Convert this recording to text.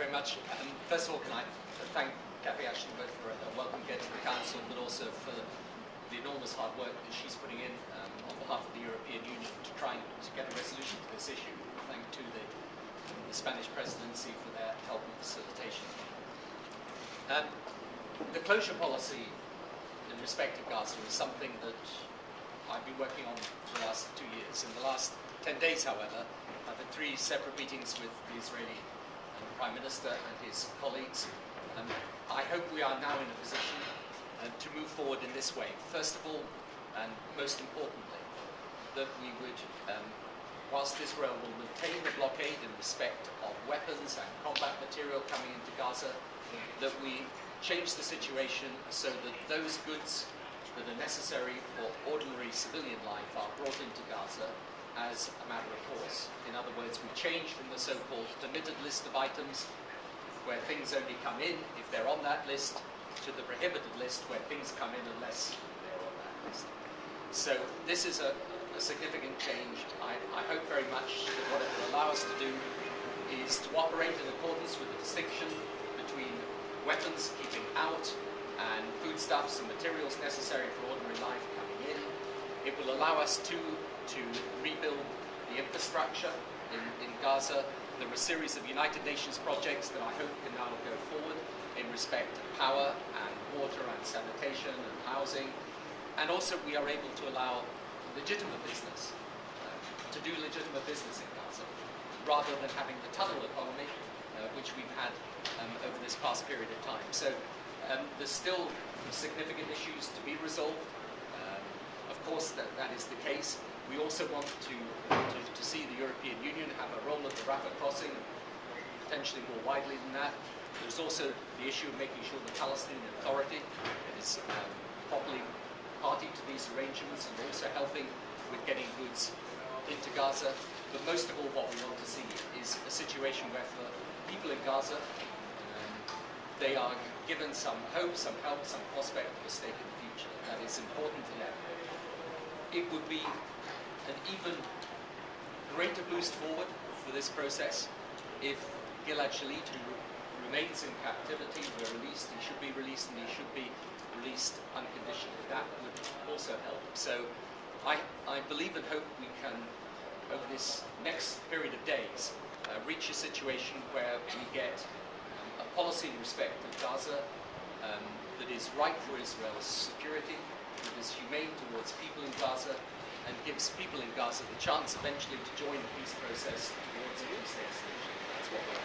very much. First of all, can I thank Cathy Ashton both for a welcome gift to the Council, but also for the enormous hard work that she's putting in on behalf of the European Union to try and get a resolution to this issue. Thank to the Spanish presidency for their help and facilitation. The closure policy in respect of Gaza is something that I've been working on for the last 2 years. In the last 10 days, however, I've had 3 separate meetings with the Israeli Prime Minister and his colleagues. I hope we are now in a position to move forward in this way. First of all, and most importantly, that we would, whilst Israel will maintain the blockade in respect of weapons and combat material coming into Gaza, that we change the situation so that those goods that are necessary for ordinary civilian life are brought into Gaza as a matter of course. In other words, we change from the so-called permitted list of items where things only come in if they're on that list to the prohibited list where things come in unless they're on that list. So this is a significant change. I hope very much that what it will allow us to do is to operate in accordance with the distinction between weapons keeping out and foodstuffs and materials necessary for ordinary life coming in. It will allow us to rebuild the infrastructure in Gaza. There are a series of United Nations projects that I hope can now go forward in respect of power and water and sanitation and housing. And also we are able to allow legitimate business to do legitimate business in Gaza, rather than having the tunnel economy, which we've had over this past period of time. So there's still significant issues to be resolved. Of course, that is the case. We also want to see the European Union have a role at the Rafah crossing, potentially more widely than that. There's also the issue of making sure the Palestinian Authority is properly party to these arrangements and also helping with getting goods into Gaza. But most of all, what we want to see is a situation where for people in Gaza, they are given some hope, some help, some prospect of a stake in the future. That is important to them. It would be an even greater boost forward for this process if Gilad Shalit, who remains in captivity, were released. He should be released, and he should be released unconditionally. That would also help. So I believe and hope we can, over this next period of days, reach a situation where we get a policy in respect of Gaza that is right for Israel's security, that is humane towards people in Gaza, and gives people in Gaza the chance eventually to join the peace process towards a two-state solution. That's what we're